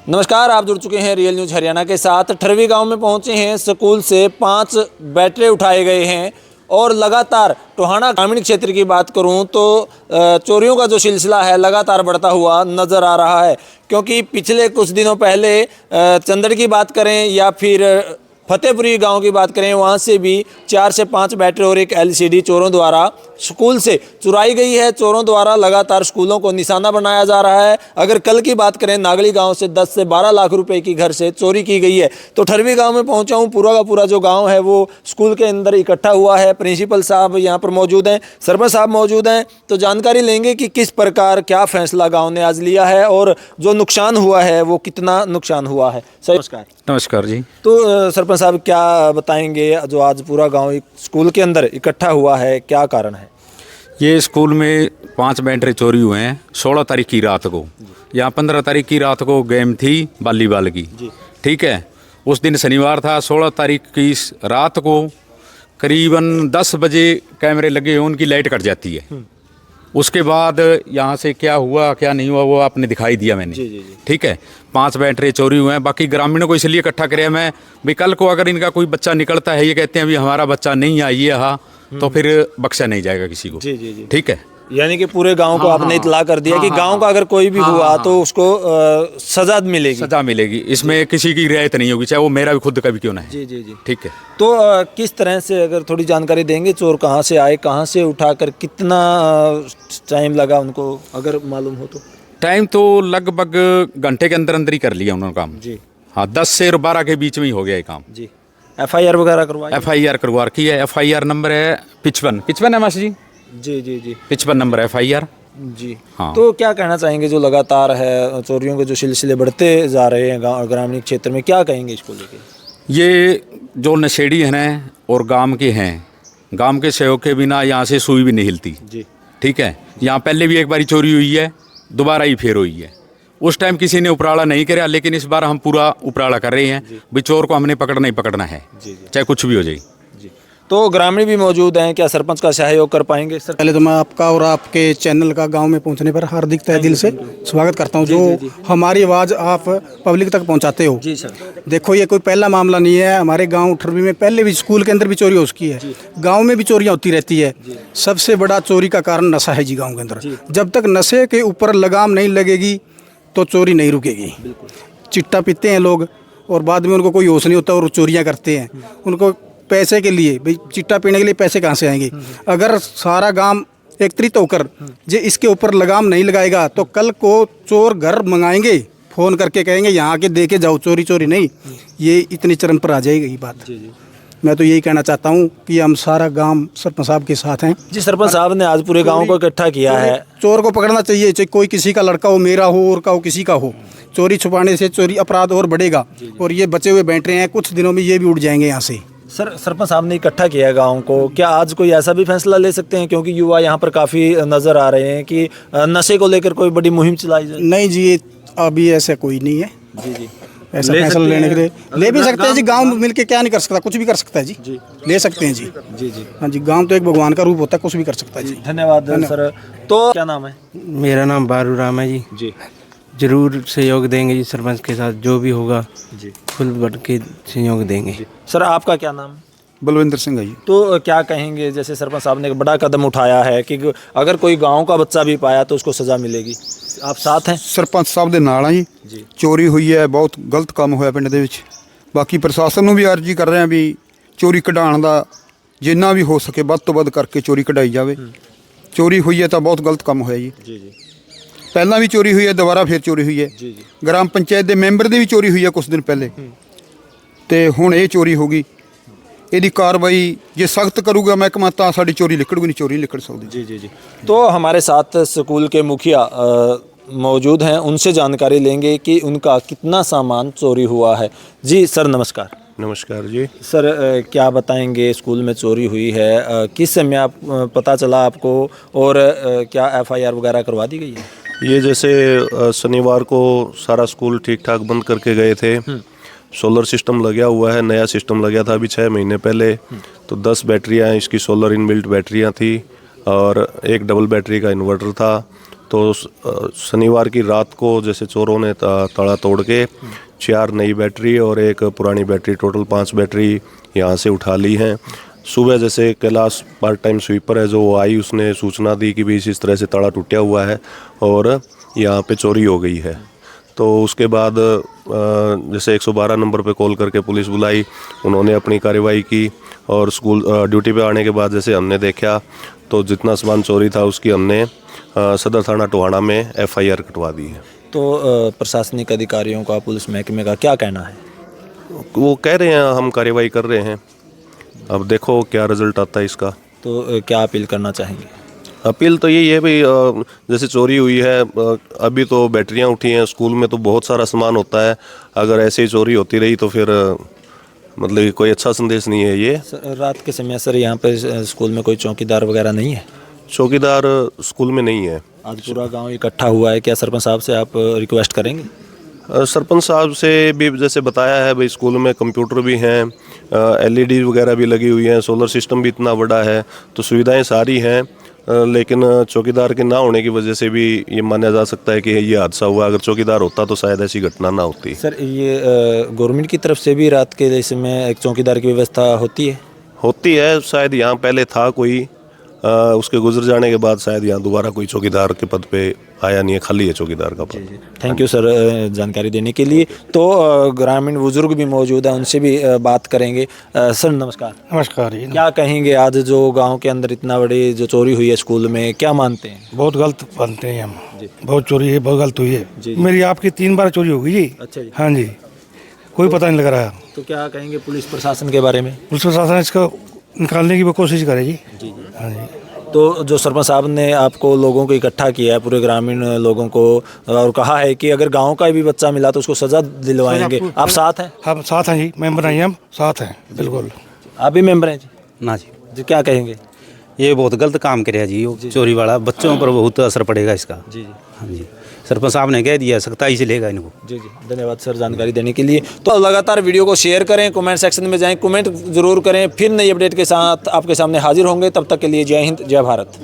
नमस्कार, आप जुड़ चुके हैं रियल न्यूज़ हरियाणा के साथ। ठरवी गांव में पहुंचे हैं। स्कूल से 5 बैटरे उठाए गए हैं और लगातार टोहाना ग्रामीण क्षेत्र की बात करूं तो चोरियों का जो सिलसिला है लगातार बढ़ता हुआ नज़र आ रहा है। क्योंकि पिछले कुछ दिनों पहले चंदड़ की बात करें या फिर फतेहपुरी गांव की बात करें, वहां से भी 4 से 5 बैटरी और एक एलसीडी चोरों द्वारा स्कूल से चुराई गई है। चोरों द्वारा लगातार स्कूलों को निशाना बनाया जा रहा है। अगर कल की बात करें, नागली गांव से 10 से 12 लाख रुपए की घर से चोरी की गई है। तो ठरवी गांव में पहुंचा हूं। पूरा का पूरा जो गांव है वो स्कूल के अंदर इकट्ठा हुआ है। प्रिंसिपल साहब यहाँ पर मौजूद हैं, सरपंच साहब मौजूद हैं। तो जानकारी लेंगे कि किस प्रकार क्या फैसला गाँव ने आज लिया है और जो नुकसान हुआ है वो कितना नुकसान हुआ है। सर नमस्कार। नमस्कार जी। तो सरपंच साहब क्या बताएंगे, जो आज पूरा गांव स्कूल के अंदर इकट्ठा हुआ है, क्या कारण है? ये स्कूल में 5 बैटरी चोरी हुए हैं 16 तारीख की रात को। यहाँ 15 तारीख की रात को गेम थी वॉलीबॉल की, ठीक है। उस दिन शनिवार था। 16 तारीख की रात को करीबन 10 बजे कैमरे लगे हुए, उनकी लाइट कट जाती है। उसके बाद यहाँ से क्या हुआ क्या नहीं हुआ वो आपने दिखाई दिया मैंने, ठीक है। 5 बैटरी चोरी हुए हैं। बाकी ग्रामीणों को इसलिए इकट्ठा करे मैं भी, कल को अगर इनका कोई बच्चा निकलता है, ये कहते हैं भी हमारा बच्चा नहीं आई है, हाँ, तो फिर बख्शा नहीं जाएगा किसी को, ठीक है। यानी कि पूरे गांव को आपने इतला कर दिया कि गांव का अगर कोई भी हुआ तो उसको सजा मिलेगी। सजा मिलेगी, इसमें किसी की रियायत नहीं होगी, चाहे वो मेरा भी खुद का भी क्यों ना है। जी, ठीक है। तो किस तरह से, अगर थोड़ी जानकारी देंगे, चोर कहाँ से आए, कहाँ से उठाकर, कितना टाइम लगा उनको, अगर मालूम हो तो? टाइम तो लगभग घंटे के अंदर अंदर ही कर लिया उन्होंने काम जी। हाँ, 10 से 12 के बीच में ही हो गया ये काम जी। FIR वगैरह करवाई? FIR करवा रखी है। FIR नंबर है 55 है मास्टर जी। जी 55 नंबर FIR जी। हाँ। तो क्या कहना चाहेंगे, जो लगातार है चोरियों के जो सिलसिले बढ़ते जा रहे हैं ग्रामीण क्षेत्र में, क्या कहेंगे इसको लेके? ये जो नशेड़ी हैं ना और गांव के हैं, गांव के सहयोग के बिना यहाँ से सुई भी नहीं हिलती जी, ठीक है। यहाँ पहले भी एक बारी चोरी हुई है, दोबारा ही फेर हुई है। उस टाइम किसी ने उपराला नहीं कराया, लेकिन इस बार हम पूरा उपराला कर रहे हैं भी चोर को हमने पकड़ना ही पकड़ना है, चाहे कुछ भी हो जाए जी। तो ग्रामीण भी मौजूद हैं, क्या सरपंच का सहयोग कर पाएंगे सर? पहले तो मैं आपका और आपके चैनल का गांव में पहुंचने पर हार्दिक तहे दिल से स्वागत करता हूं। जो हमारी आवाज़ आप पब्लिक तक पहुंचाते हो जी सर। देखो, ये कोई पहला मामला नहीं है। हमारे गांव ठरवी में पहले भी स्कूल के अंदर भी चोरी हो चुकी है, गांव में भी चोरियां होती रहती है। सबसे बड़ा चोरी का कारण नशा है जी गाँव के अंदर। जब तक नशे के ऊपर लगाम नहीं लगेगी तो चोरी नहीं रुकेगी। चिट्टा पीते हैं लोग और बाद में उनको कोई होश नहीं होता और चोरियाँ करते हैं। उनको पैसे के लिए, भाई चिट्टा पीने के लिए पैसे कहाँ से आएंगे? अगर सारा गांव एकत्रित होकर जे इसके ऊपर लगाम नहीं लगाएगा तो कल को चोर घर मंगाएंगे, फ़ोन करके कहेंगे यहाँ आके देके जाओ, चोरी नहीं। ये इतनी चरम पर आ जाएगी ये बात। मैं तो यही कहना चाहता हूँ कि हम सारा गांव सरपंच साहब के साथ हैं जी। सरपंच साहब ने आज पूरे गांव को इकट्ठा किया है। चोर को पकड़ना चाहिए, चाहे कोई किसी का लड़का हो, मेरा हो और का हो, किसी का हो। चोरी छुपाने से चोरी अपराध और बढ़ेगा और ये बचे हुए बैठ रहे हैं, कुछ दिनों में ये भी उठ जाएंगे यहाँ से। सर, सरपंच साहब ने इकट्ठा किया गांव को, क्या आज कोई ऐसा भी फैसला ले सकते हैं, क्योंकि युवा यहाँ पर काफ़ी नज़र आ रहे हैं, कि नशे को लेकर कोई बड़ी मुहिम चलाई जाए? नहीं जी, अभी ऐसा कोई नहीं है जी। ऐसा फैसला लेने के लिए ले भी सकते हैं जी। गांव मिलके क्या नहीं कर सकता, कुछ भी कर सकता है जी। ले सकते हैं जी। हाँ जी, गांव तो एक भगवान का रूप होता है, कुछ भी कर सकता है जी। धन्यवाद सर। तो क्या नाम है? मेरा नाम बारू राम है जी। जरूर सहयोग देंगे जी, सरपंच के साथ जो भी होगा जी फुल बढ़ के सहयोग देंगे। सर, आपका क्या नाम? बलविंदर सिंह है जी। तो क्या कहेंगे, जैसे सरपंच साहब ने एक बड़ा कदम उठाया है कि अगर कोई गांव का बच्चा भी पाया तो उसको सज़ा मिलेगी, आप साथ हैं? सरपंच ਸਾਹਿਬ ਦੇ ਨਾਲ ਆ ਜੀ। ਚੋਰੀ ਹੋਈ ਹੈ, ਬਹੁਤ ਗਲਤ ਕੰਮ ਹੋਇਆ ਪਿੰਡ ਦੇ ਵਿੱਚ। ਬਾਕੀ ਪ੍ਰਸ਼ਾਸਨ ਨੂੰ ਵੀ ਅਰਜ਼ੀ ਕਰ ਰਹੇ ਆ ਵੀ ਚੋਰੀ ਕਢਾਉਣ ਦਾ ਜਿੰਨਾ ਵੀ ਹੋ ਸਕੇ ਵੱਧ ਤੋਂ ਵੱਧ ਕਰਕੇ ਚੋਰੀ ਕਢਾਈ ਜਾਵੇ। ਚੋਰੀ ਹੋਈ ਹੈ ਤਾਂ ਬਹੁਤ ਗਲਤ ਕੰਮ ਹੋਇਆ ਜੀ। ਪਹਿਲਾਂ ਵੀ ਚੋਰੀ ਹੋਈ ਹੈ, ਦੁਬਾਰਾ ਫਿਰ ਚੋਰੀ ਹੋਈ ਹੈ। ਗ੍ਰਾਮ ਪੰਚਾਇਤ ਦੇ ਮੈਂਬਰ ਦੀ ਵੀ ਚੋਰੀ ਹੋਈ ਹੈ ਕੁਝ ਦਿਨ ਪਹਿਲੇ, ਤੇ ਹੁਣ ਇਹ ਚੋਰੀ ਹੋ ਗਈ। यदि कार्रवाई ये सख्त करूँगा महकमा तो साड़ी चोरी निकल नहीं, चोरी निकल सकती। जी। तो हमारे साथ स्कूल के मुखिया मौजूद हैं, उनसे जानकारी लेंगे कि उनका कितना सामान चोरी हुआ है। जी सर नमस्कार। नमस्कार जी। सर, क्या बताएंगे, स्कूल में चोरी हुई है, किस समय आप पता चला आपको, और क्या FIR वगैरह करवा दी गई है? ये जैसे शनिवार को सारा स्कूल ठीक ठाक बंद करके गए थे। सोलर सिस्टम लगा हुआ है, नया सिस्टम लगा था अभी 6 महीने पहले। तो 10 बैटरियाँ इसकी सोलर इनबिल्ट बैटरियाँ थी और एक डबल बैटरी का इन्वर्टर था। तो शनिवार की रात को जैसे चोरों ने ताला तोड़ के 4 नई बैटरी और एक पुरानी बैटरी, टोटल 5 बैटरी यहाँ से उठा ली हैं। सुबह जैसे कैलाश पार्ट टाइम स्वीपर है जो वो आई, उसने सूचना दी कि भी इस तरह से ताला टूटा हुआ है और यहाँ पे चोरी हो गई है। तो उसके बाद जैसे 112 नंबर पे कॉल करके पुलिस बुलाई, उन्होंने अपनी कार्रवाई की और स्कूल ड्यूटी पे आने के बाद जैसे हमने देखा तो जितना सामान चोरी था उसकी हमने सदर थाना टोहाना में FIR कटवा दी है। तो प्रशासनिक अधिकारियों का, पुलिस महकमे का क्या कहना है? वो कह रहे हैं हम कार्रवाई कर रहे हैं, अब देखो क्या रिजल्ट आता है इसका। तो क्या अपील करना चाहेंगे? अपील तो यही है भाई, जैसे चोरी हुई है, अभी तो बैटरियां उठी हैं, स्कूल में तो बहुत सारा सामान होता है, अगर ऐसे ही चोरी होती रही तो फिर मतलब कोई अच्छा संदेश नहीं है ये। रात के समय सर यहाँ पर स्कूल में कोई चौकीदार वगैरह नहीं है? चौकीदार स्कूल में नहीं है। आज पूरा गांव इकट्ठा हुआ है, क्या सरपंच साहब से आप रिक्वेस्ट करेंगे? सरपंच साहब से भी जैसे बताया है भाई, स्कूल में कंप्यूटर भी हैं, LED वगैरह भी लगी हुई हैं, सोलर सिस्टम भी इतना बड़ा है, तो सुविधाएं सारी हैं, लेकिन चौकीदार के ना होने की वजह से भी ये माना जा सकता है कि ये हादसा हुआ। अगर चौकीदार होता तो शायद ऐसी घटना ना होती। सर ये गवर्नमेंट की तरफ से भी रात के जैसे में एक चौकीदार की व्यवस्था होती है? होती है, शायद यहाँ पहले था कोई, उसके गुजर जाने के बाद शायद यहाँ दोबारा कोई चौकीदार के पद पे आया नहीं है, खाली है चौकीदार का पद। थैंक यू सर जानकारी देने के लिए। तो ग्रामीण बुजुर्ग भी मौजूद हैं, उनसे भी बात करेंगे। सर नमस्कार। नमस्कार जी। क्या कहेंगे आज जो गांव के अंदर इतना बड़ी जो चोरी हुई है स्कूल में, क्या मानते हैं? बहुत गलत बनते हैं हम, बहुत चोरी है, बहुत गलत हुई है। मेरी आपकी 3 बार चोरी हो गई जी। अच्छा जी। हाँ जी, कोई पता नहीं लग रहा। तो क्या कहेंगे पुलिस प्रशासन के बारे में? पुलिस प्रशासन इसको निकालने की वो कोशिश करे जी। हाँ जी। तो जो सरपंच साहब ने आपको लोगों को इकट्ठा किया है, पूरे ग्रामीण लोगों को, और कहा है कि अगर गांव का भी बच्चा मिला तो उसको सजा दिलवाएंगे, आप साथ हैं? हम साथ हैं जी, मेंबर हैं हम, साथ हैं बिल्कुल। आप भी मेंबर हैं जी? ना जी, जी क्या कहेंगे? ये बहुत गलत काम करे जी, वो चोरी वाला, बच्चों पर बहुत असर पड़ेगा इसका। जी जी। हाँ जी, सरपंच साहब ने कह दिया, सख्ताई से लेगा इनको। जी जी, धन्यवाद सर जानकारी देने के लिए। तो लगातार वीडियो को शेयर करें, कमेंट सेक्शन में जाएं, कमेंट जरूर करें। फिर नई अपडेट के साथ आपके सामने हाजिर होंगे, तब तक के लिए जय हिंद, जय भारत।